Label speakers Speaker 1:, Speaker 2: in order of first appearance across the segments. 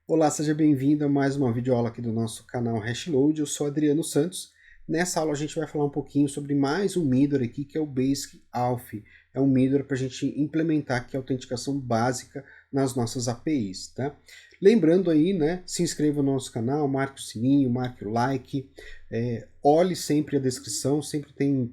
Speaker 1: Olá, seja bem-vindo a mais uma videoaula aqui do nosso canal Hashload. Eu sou Adriano Santos. Nessa aula a gente vai falar um pouquinho sobre mais um middleware aqui, que é o Basic Auth. É um middleware para a gente implementar aqui a autenticação básica nas nossas APIs, tá? Lembrando aí, né, se inscreva no nosso canal, marque o sininho, marque o like, olhe sempre a descrição, sempre tem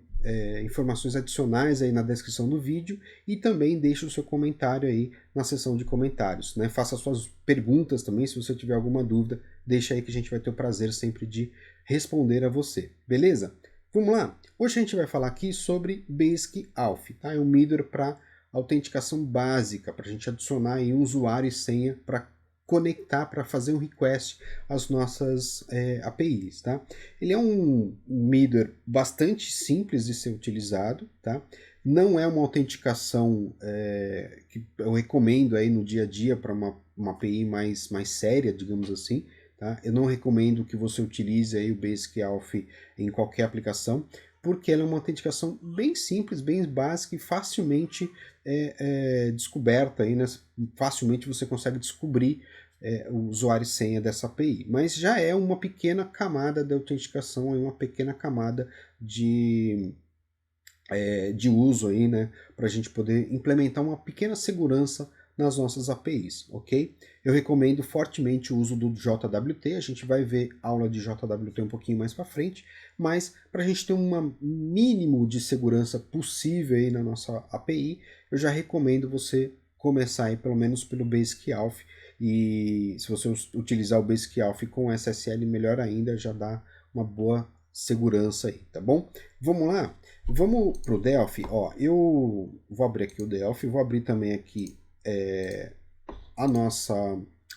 Speaker 1: informações adicionais aí na descrição do vídeo e também deixe o seu comentário aí na seção de comentários, né? Faça suas perguntas também, se você tiver alguma dúvida, deixa aí que a gente vai ter o prazer sempre de responder a você, beleza? Vamos lá? Hoje a gente vai falar aqui sobre Basic Auth, tá? É um middleware para autenticação básica, para a gente adicionar aí um usuário e senha para conectar, para fazer um request às nossas APIs, tá? Ele é um middleware bastante simples de ser utilizado, tá? Não é uma autenticação que eu recomendo aí no dia a dia para uma API mais séria, digamos assim, tá? Eu não recomendo que você utilize aí o Basic Auth em qualquer aplicação, porque ela é uma autenticação bem simples, bem básica e facilmente descoberta aí, né? Facilmente você consegue descobrir o usuário e senha dessa API, mas já é uma pequena camada de autenticação, uma pequena camada de uso aí, né, para a gente poder implementar uma pequena segurança nas nossas APIs, ok? Eu recomendo fortemente o uso do JWT, a gente vai ver aula de JWT um pouquinho mais para frente, mas para a gente ter um mínimo de segurança possível aí na nossa API, eu já recomendo você começar aí pelo menos pelo Basic Auth, e se você utilizar o Basic Auth com SSL, melhor ainda, já dá uma boa segurança aí, tá bom? Vamos lá? Vamos pro Delphi, ó, eu vou abrir aqui o Delphi, vou abrir também aqui o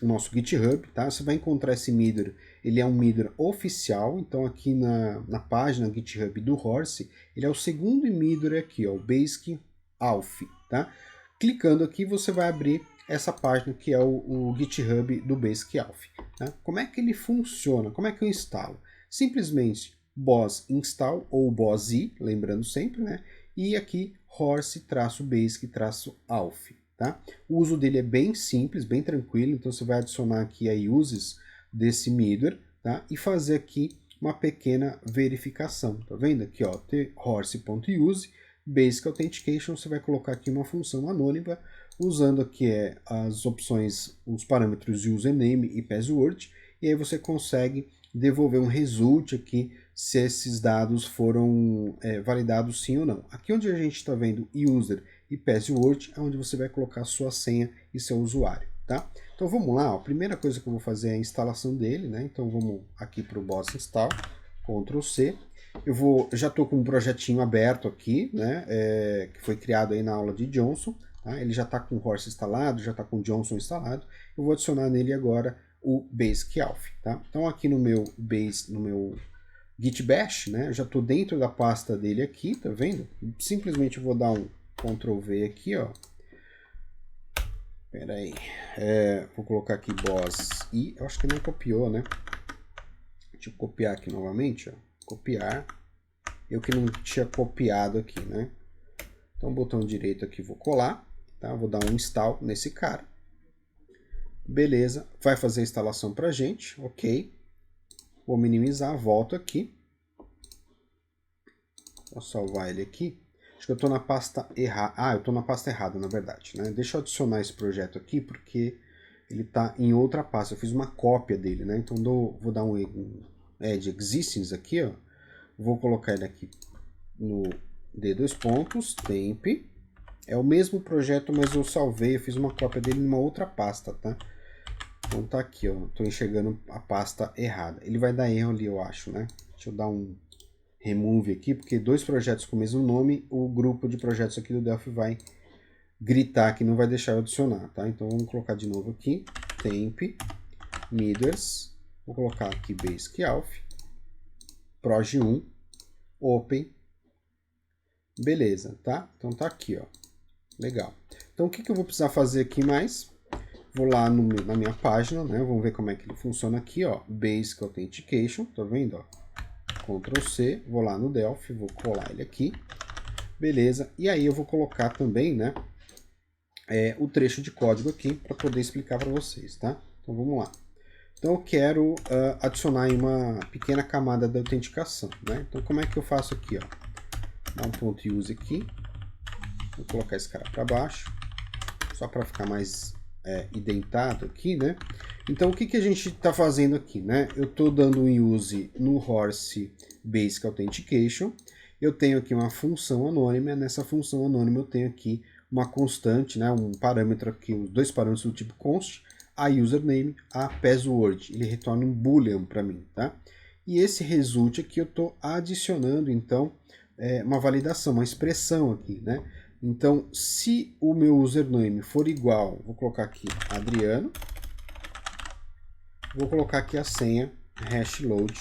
Speaker 1: nosso GitHub, tá? Você vai encontrar esse middleware, ele é um middleware oficial, então aqui na página GitHub do Horse, ele é o segundo middleware aqui, ó, o Basic Auth, tá? Clicando aqui você vai abrir essa página que é o GitHub do Basic Auth, tá? Como é que ele funciona? Como é que eu instalo? Simplesmente boss install ou boss i, lembrando sempre, né? E aqui horse-basic-auth, tá? O uso dele é bem simples, bem tranquilo, então você vai adicionar aqui a uses desse middleware, tá? E fazer aqui uma pequena verificação, tá vendo? Aqui, ó, horse.use, basic authentication, você vai colocar aqui uma função anônima, usando aqui as opções, os parâmetros username e password, e aí você consegue devolver um result aqui se esses dados foram validados sim ou não. Aqui onde a gente está vendo user e password é onde você vai colocar sua senha e seu usuário, tá? Então vamos lá, ó. A primeira coisa que eu vou fazer é a instalação dele, né? Então vamos aqui para o boss install, Ctrl C. Eu já estou com um projetinho aberto aqui, né? Que foi criado aí na aula de Johnson. Tá? Ele já está com o Horse instalado, já está com o Johnson instalado. Eu vou adicionar nele agora o Basic Auth, tá? Então aqui no meu Git Bash, né? Eu já estou dentro da pasta dele aqui, tá vendo? Simplesmente eu vou dar um Ctrl V aqui, ó. Pera aí. Vou colocar aqui boss i. Eu acho que não copiou, né? Deixa eu copiar aqui novamente, ó. Copiar. Eu que não tinha copiado aqui, né? Então, botão direito aqui, vou colar, tá? Vou dar um install nesse cara. Beleza, vai fazer a instalação pra gente, ok. Vou minimizar, volto aqui. Vou salvar ele aqui. Acho que eu estou na pasta errada. Ah, eu estou na pasta errada, na verdade, né? Deixa eu adicionar esse projeto aqui, porque ele está em outra pasta. Eu fiz uma cópia dele, né? Então vou dar um add existings aqui, ó. Vou colocar ele aqui no temp. É o mesmo projeto, mas eu salvei, eu fiz uma cópia dele numa outra pasta, tá? Então tá aqui, ó. Tô enxergando a pasta errada. Ele vai dar erro ali, eu acho, né? Deixa eu dar um remove aqui, porque dois projetos com o mesmo nome, o grupo de projetos aqui do Delphi vai gritar que não vai deixar eu adicionar, tá? Então vamos colocar de novo aqui, temp, middlers, vou colocar aqui Basic Auth, proj1, open, beleza, tá? Então tá aqui, ó, legal. Então o que eu vou precisar fazer aqui mais? Vou lá na minha página, né? Vamos ver como é que ele funciona aqui, ó, Basic Authentication, tá vendo, ó? Ctrl C, vou lá no Delphi, vou colar ele aqui, beleza, e aí eu vou colocar também, né, o trecho de código aqui para poder explicar para vocês, tá? Então vamos lá. Então eu quero adicionar aí uma pequena camada de autenticação, né? Então como é que eu faço aqui, ó? Dá um ponto use aqui, vou colocar esse cara para baixo, só para ficar mais identado aqui, né? Então o que a gente está fazendo aqui, né? Eu estou dando um use no Horse Basic Authentication, eu tenho aqui uma função anônima, nessa função anônima eu tenho aqui uma constante, né? Um parâmetro aqui, os dois parâmetros do tipo const, a username, a password, ele retorna um boolean para mim, tá? E esse result aqui eu estou adicionando então uma validação, uma expressão aqui, né? Então, se o meu username for igual, vou colocar aqui Adriano, vou colocar aqui a senha hashload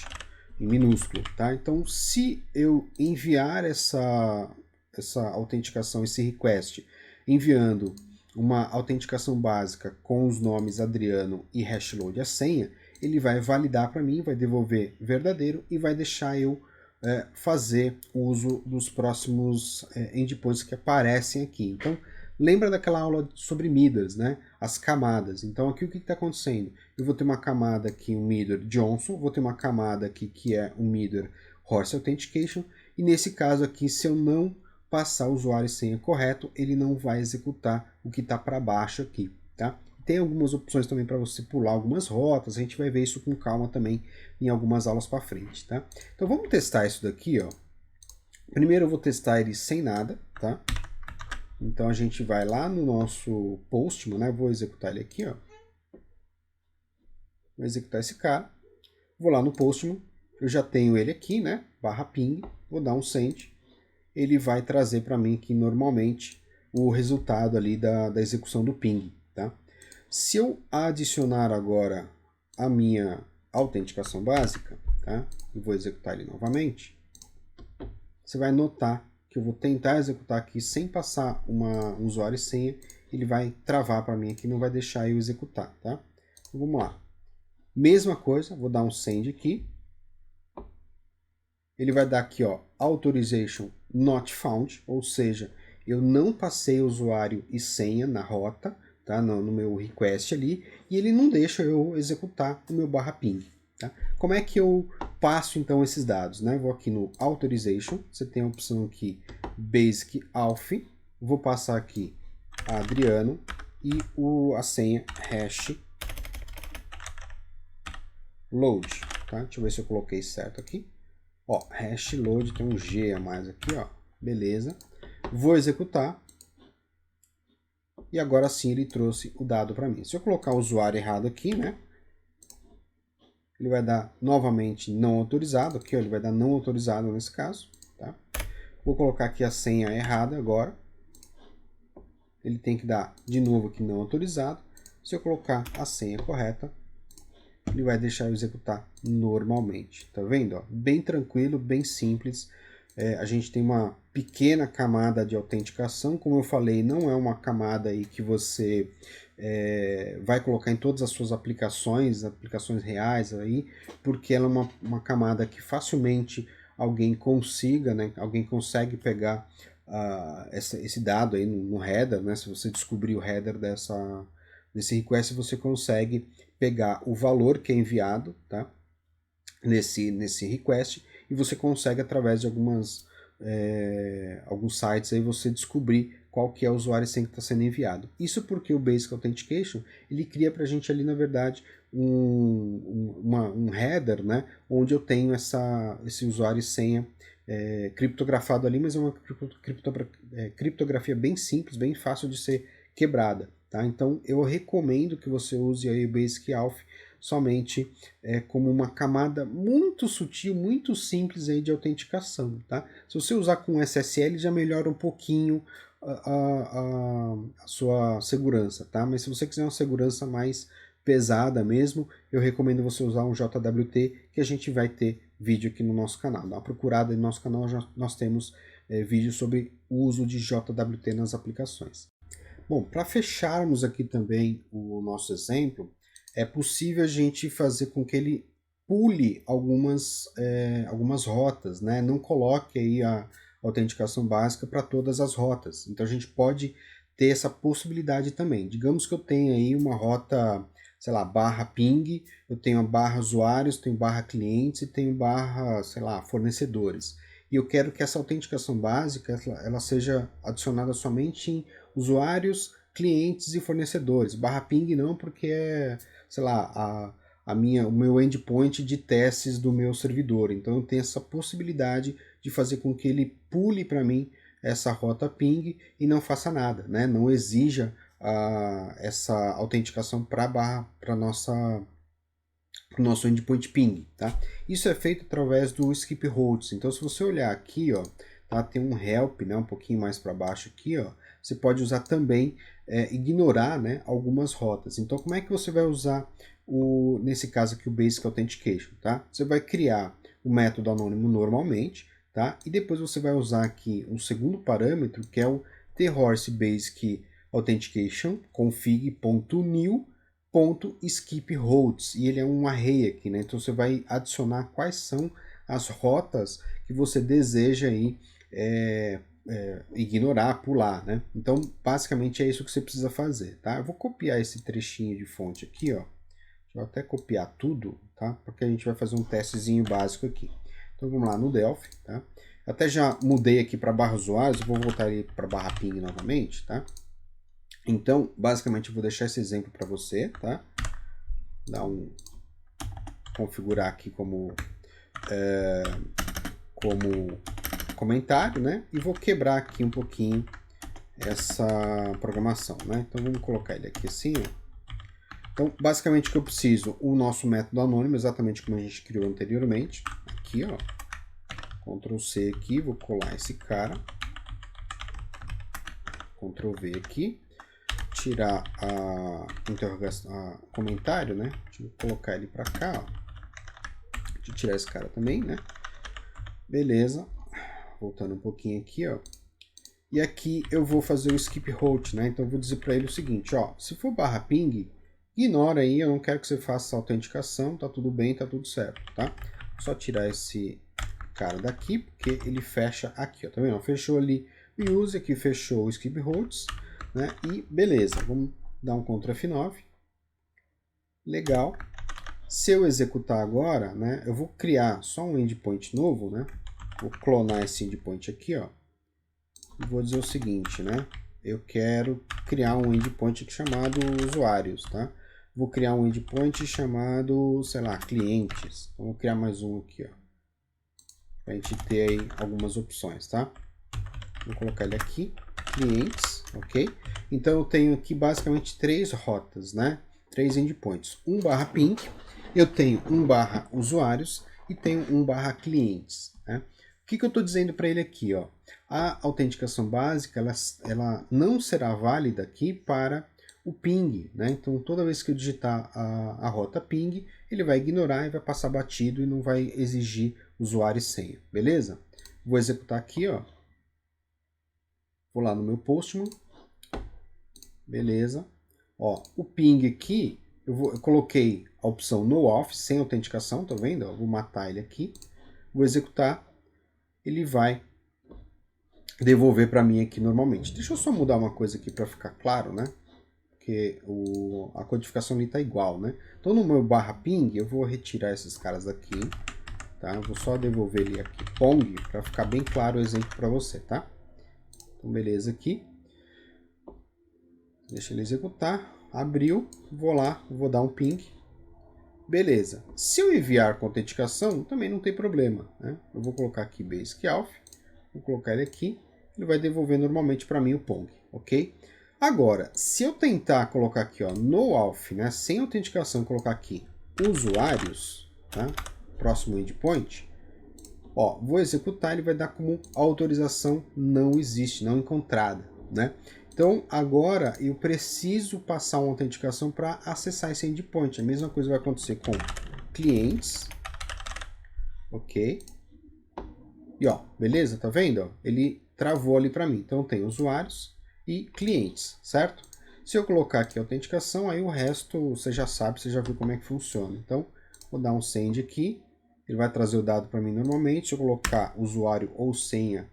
Speaker 1: em minúsculo, tá? Então, se eu enviar essa autenticação, esse request, enviando uma autenticação básica com os nomes Adriano e hashload a senha, ele vai validar para mim, vai devolver verdadeiro e vai deixar eu fazer uso dos próximos endpoints que aparecem aqui. Então, lembra daquela aula sobre MIDRs, né? As camadas. Então, aqui o que está acontecendo? Eu vou ter uma camada aqui, um MIDR Johnson, vou ter uma camada aqui que é um MIDR Horse Authentication, e nesse caso aqui, se eu não passar o usuário e senha correto, ele não vai executar o que está para baixo aqui, tá? Tem algumas opções também para você pular algumas rotas, a gente vai ver isso com calma também em algumas aulas para frente, tá? Então vamos testar isso daqui, ó. Primeiro eu vou testar ele sem nada, tá? Então a gente vai lá no nosso Postman, né? Vou executar ele aqui, ó. Vou executar esse cara. Vou lá no Postman, eu já tenho ele aqui, né? /ping, vou dar um send. Ele vai trazer para mim aqui normalmente o resultado ali da execução do ping, tá? Se eu adicionar agora a minha autenticação básica, tá? E vou executar ele novamente, você vai notar que eu vou tentar executar aqui sem passar um usuário e senha, ele vai travar para mim aqui, não vai deixar eu executar, tá? Então, vamos lá. Mesma coisa, vou dar um send aqui. Ele vai dar aqui, ó, authorization not found, ou seja, eu não passei usuário e senha na rota, tá? No meu request ali, e ele não deixa eu executar o meu /ping. Tá? Como é que eu passo então esses dados? Né? Vou aqui no Authorization, você tem a opção aqui Basic Auth, vou passar aqui Adriano e a senha hash load. Tá? Deixa eu ver se eu coloquei certo aqui. Ó, hash load tem um G a mais aqui, ó. Beleza. Vou executar. E agora sim ele trouxe o dado para mim. Se eu colocar o usuário errado aqui, né? Ele vai dar novamente não autorizado. Aqui, ó, ele vai dar não autorizado nesse caso. Tá? Vou colocar aqui a senha errada agora. Ele tem que dar de novo aqui não autorizado. Se eu colocar a senha correta, ele vai deixar eu executar normalmente. Tá vendo? Ó? Bem tranquilo, bem simples. A gente tem uma pequena camada de autenticação. Como eu falei, não é uma camada aí que você vai colocar em todas as suas aplicações reais aí, porque ela é uma camada que facilmente alguém consiga, né? Alguém consegue pegar esse dado aí no header, né? Se você descobrir o header desse request, você consegue pegar o valor que é enviado, tá? Nesse request, e você consegue, através de alguns sites, aí você descobrir qual que é o usuário sem que está sendo enviado. Isso porque o Basic Authentication, ele cria para a gente ali, na verdade, um header, né, onde eu tenho esse usuário e senha criptografado ali, mas é uma criptografia bem simples, bem fácil de ser quebrada. Tá? Então eu recomendo que você use aí o Basic Auth somente como uma camada muito sutil, muito simples aí de autenticação. Tá? Se você usar com SSL, já melhora um pouquinho a sua segurança. Tá? Mas se você quiser uma segurança mais pesada mesmo, eu recomendo você usar um JWT, que a gente vai ter vídeo aqui no nosso canal. Dá uma procurada no nosso canal, nós temos vídeos sobre o uso de JWT nas aplicações. Bom, para fecharmos aqui também o nosso exemplo, é possível a gente fazer com que ele pule algumas rotas, né? Não coloque aí a autenticação básica para todas as rotas. Então a gente pode ter essa possibilidade também. Digamos que eu tenha aí uma rota sei lá, barra ping, eu tenho a barra usuários, tenho barra clientes e tenho barra, sei lá, fornecedores. E eu quero que essa autenticação básica ela seja adicionada somente em usuários, clientes e fornecedores. Barra ping não, porque é, sei lá, o meu endpoint de testes do meu servidor. Então eu tenho essa possibilidade de fazer com que ele pule para mim essa rota ping e não faça nada, né? Não exija essa autenticação para o nosso endpoint ping, tá? Isso é feito através do skip routes. Então, se você olhar aqui, ó, tá, tem um help, né, um pouquinho mais para baixo aqui, ó, você pode usar também ignorar, né, algumas rotas. Então, como é que você vai usar nesse caso aqui o Basic Authentication, tá? Você vai criar o método anônimo normalmente, tá? E depois você vai usar aqui um segundo parâmetro que é o thHorse Basic Authentication config.new .skip routes, e ele é um array aqui, né? Então você vai adicionar quais são as rotas que você deseja aí, ignorar, pular, né? Então basicamente é isso que você precisa fazer, tá? Eu vou copiar esse trechinho de fonte aqui, ó. Deixa eu até copiar tudo, tá? Porque a gente vai fazer um testezinho básico aqui. Então vamos lá no Delphi, tá? Até já mudei aqui para barra usuários, vou voltar para barra ping novamente, tá? Então, basicamente, eu vou deixar esse exemplo para você, tá? Configurar aqui como comentário, né? E vou quebrar aqui um pouquinho essa programação, né? Então, vamos colocar ele aqui assim, ó. Então, basicamente, o que eu preciso, o nosso método anônimo, exatamente como a gente criou anteriormente. Aqui, ó. Ctrl C aqui, vou colar esse cara. Ctrl V aqui. Tirar a interrogação, comentário, né? Deixa eu colocar ele para cá, ó. Deixa eu tirar esse cara também, né? Beleza. Voltando um pouquinho aqui, ó. E aqui eu vou fazer o skip route, né? Então eu vou dizer para ele o seguinte, ó. Se for barra ping, ignora aí, eu não quero que você faça essa autenticação, tá tudo bem, tá tudo certo, tá? Só tirar esse cara daqui, porque ele fecha aqui, ó. Tá vendo? Fechou ali o use, aqui fechou o skip routes, né? E beleza, vamos dar um Ctrl F9. Legal. Se eu executar agora, né, eu vou criar só um endpoint novo, né? Vou clonar esse endpoint aqui, ó. E vou dizer o seguinte, né? Eu quero criar um endpoint chamado usuários, tá? Vou criar um endpoint chamado, sei lá, clientes. Então, vou criar mais um aqui, ó. Pra gente ter aí algumas opções, tá? Vou colocar ele aqui, clientes, ok? Então eu tenho aqui basicamente três rotas, né? Três endpoints. 1/ping, eu tenho 1/usuários e tenho 1/clientes, né? O que eu estou dizendo para ele aqui, ó? A autenticação básica, ela não será válida aqui para o ping, né? Então toda vez que eu digitar a rota ping, ele vai ignorar e vai passar batido e não vai exigir usuário e senha, beleza? Vou executar aqui, ó. Vou lá no meu Postman. Beleza. Ó, o ping aqui, eu coloquei a opção no off, sem autenticação, tá vendo? Eu vou matar ele aqui. Vou executar. Ele vai devolver para mim aqui normalmente. Deixa eu só mudar uma coisa aqui para ficar claro, né? Porque a codificação ali tá igual, né? Então no meu /ping eu vou retirar esses caras daqui, tá? Eu vou só devolver ele aqui pong para ficar bem claro o exemplo para você, tá? Então beleza aqui. Deixa ele executar. Abriu. Vou lá, vou dar um ping. Beleza. Se eu enviar com autenticação, também não tem problema, né? Eu vou colocar aqui Basic Auth. Vou colocar ele aqui. Ele vai devolver normalmente para mim o pong, ok? Agora, se eu tentar colocar aqui, ó, no auth, né, sem autenticação, colocar aqui usuários, tá? Próximo endpoint, ó, vou executar, ele vai dar como autorização não existe, não encontrada, né? Então, agora eu preciso passar uma autenticação para acessar esse endpoint. A mesma coisa vai acontecer com clientes, ok? E ó, beleza? Tá vendo? Ó, ele travou ali para mim. Então, tem usuários e clientes, certo? Se eu colocar aqui autenticação, aí o resto você já sabe, você já viu como é que funciona. Então, vou dar um send aqui. Ele vai trazer o dado para mim normalmente. Se eu colocar usuário ou senha,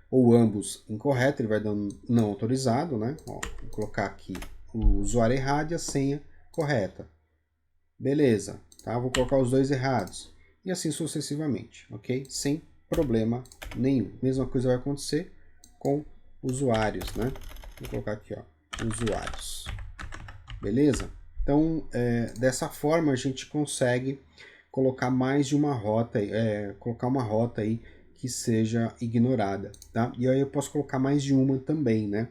Speaker 1: ou ambos incorreto, ele vai dar um não autorizado, né? Ó, vou colocar aqui o usuário errado e a senha correta. Beleza, tá? Vou colocar os dois errados. E assim sucessivamente, ok? Sem problema nenhum. Mesma coisa vai acontecer com usuários, né? Vou colocar aqui, ó, usuários. Beleza? Então, dessa forma a gente consegue colocar mais de uma rota, colocar uma rota aí que seja ignorada, tá? E aí eu posso colocar mais de uma também, né?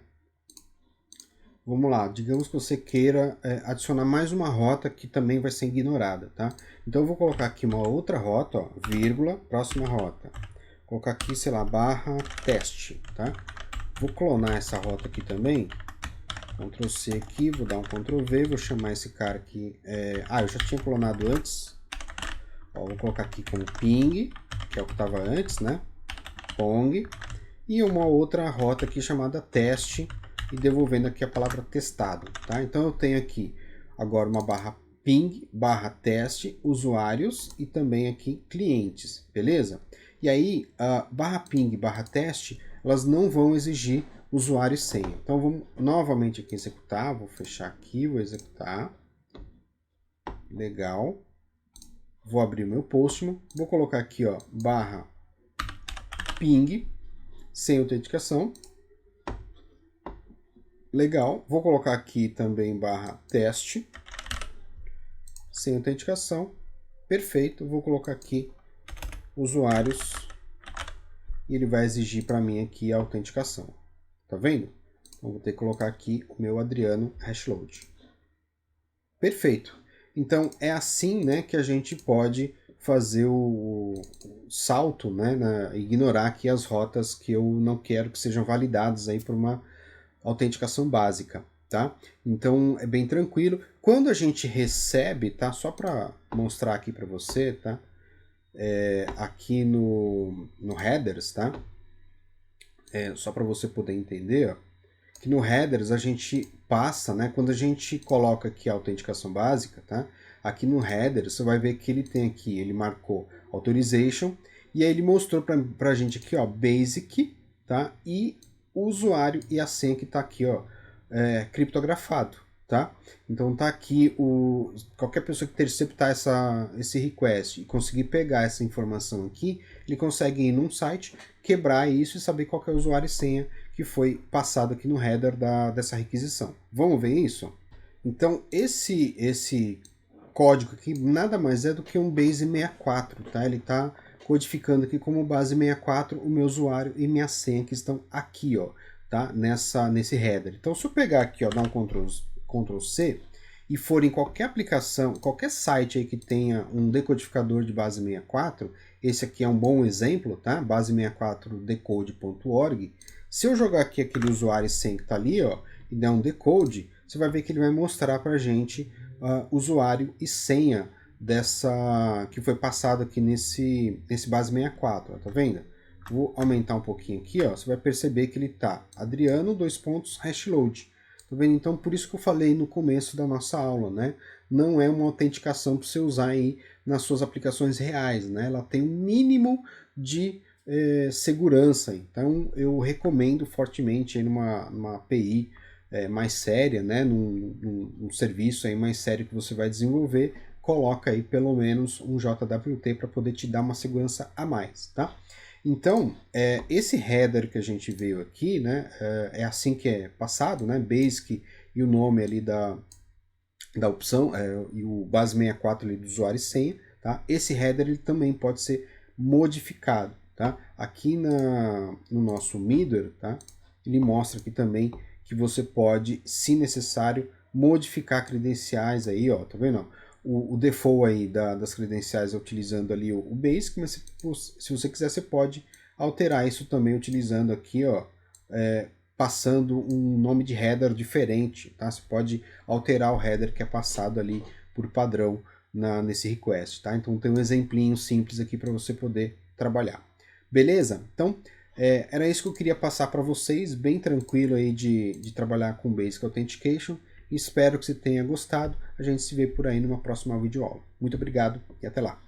Speaker 1: Vamos lá, digamos que você queira adicionar mais uma rota que também vai ser ignorada, tá? Então eu vou colocar aqui uma outra rota, ó, vírgula, próxima rota. Vou colocar aqui, sei lá, barra teste, tá? Vou clonar essa rota aqui também. Ctrl C aqui, vou dar um Ctrl V, vou chamar esse cara aqui. Eu já tinha clonado antes. Ó, vou colocar aqui como ping, que é o que estava antes, né? Pong. E uma outra rota aqui chamada teste, e devolvendo aqui a palavra testado, tá? Então eu tenho aqui agora uma barra ping, barra teste, usuários e também aqui clientes, beleza? E aí, a barra ping, barra teste, elas não vão exigir usuário e senha. Então vamos novamente aqui executar, vou fechar aqui, vou executar. Legal. Vou abrir o meu Postman, vou colocar aqui, ó, barra ping, sem autenticação. Legal, vou colocar aqui também barra teste, sem autenticação. Perfeito, vou colocar aqui usuários e ele vai exigir para mim aqui a autenticação. Tá vendo? Então vou ter que colocar aqui o meu Adriano hashload. Perfeito. Então é assim, né, que a gente pode fazer o salto, né, ignorar aqui as rotas que eu não quero que sejam validadas aí por uma autenticação básica, tá? Então é bem tranquilo. Quando a gente recebe, tá? Só para mostrar aqui para você, tá? Aqui no headers, tá? Só para você poder entender, ó, que no headers a gente passa, né? Quando a gente coloca aqui a autenticação básica, tá? Aqui no header você vai ver que ele tem aqui, ele marcou authorization e aí ele mostrou para a gente aqui, ó, basic, tá? E o usuário e a senha que está aqui, ó, criptografado, tá? Então tá aqui qualquer pessoa que interceptar esse request e conseguir pegar essa informação aqui, ele consegue ir num site, quebrar isso e saber qual é o usuário e senha que foi passado aqui no header dessa requisição. Vamos ver isso? Então esse código aqui nada mais é do que um base 64, tá? Ele está codificando aqui como base 64 o meu usuário e minha senha que estão aqui, ó, tá? Nesse header. Então se eu pegar aqui, ó, dar um Ctrl C e for em qualquer aplicação, qualquer site aí que tenha um decodificador de base 64, esse aqui é um bom exemplo, tá? base64decode.org. Se eu jogar aqui aquele usuário e senha que está ali, ó, e der um decode, você vai ver que ele vai mostrar para a gente usuário e senha que foi passado aqui nesse base 64, ó, tá vendo? Vou aumentar um pouquinho aqui, ó, você vai perceber que ele tá Adriano, hashload. Tá vendo? Então, por isso que eu falei no começo da nossa aula, né? Não é uma autenticação para você usar aí nas suas aplicações reais, né? Ela tem um mínimo de segurança. Então, eu recomendo fortemente aí numa API mais séria, né? Num serviço aí mais sério que você vai desenvolver, coloca aí pelo menos um JWT para poder te dar uma segurança a mais, tá? Então, esse header que a gente veio aqui, né, é assim que é passado, né, basic e o nome ali da opção, e o base 64 ali do usuário e senha, tá? Esse header ele também pode ser modificado, tá? Aqui no nosso middleware, tá? Ele mostra aqui também que você pode, se necessário, modificar credenciais aí, ó, tá vendo? O default aí das credenciais é utilizando ali o basic, mas se você quiser você pode alterar isso também utilizando aqui, ó, passando um nome de header diferente, tá? Você pode alterar o header que é passado ali por padrão nesse request, tá? Então tem um exemplinho simples aqui para você poder trabalhar. Beleza? Então era isso que eu queria passar para vocês, bem tranquilo aí de trabalhar com Basic Authentication. Espero que você tenha gostado. A gente se vê por aí numa próxima videoaula. Muito obrigado e até lá.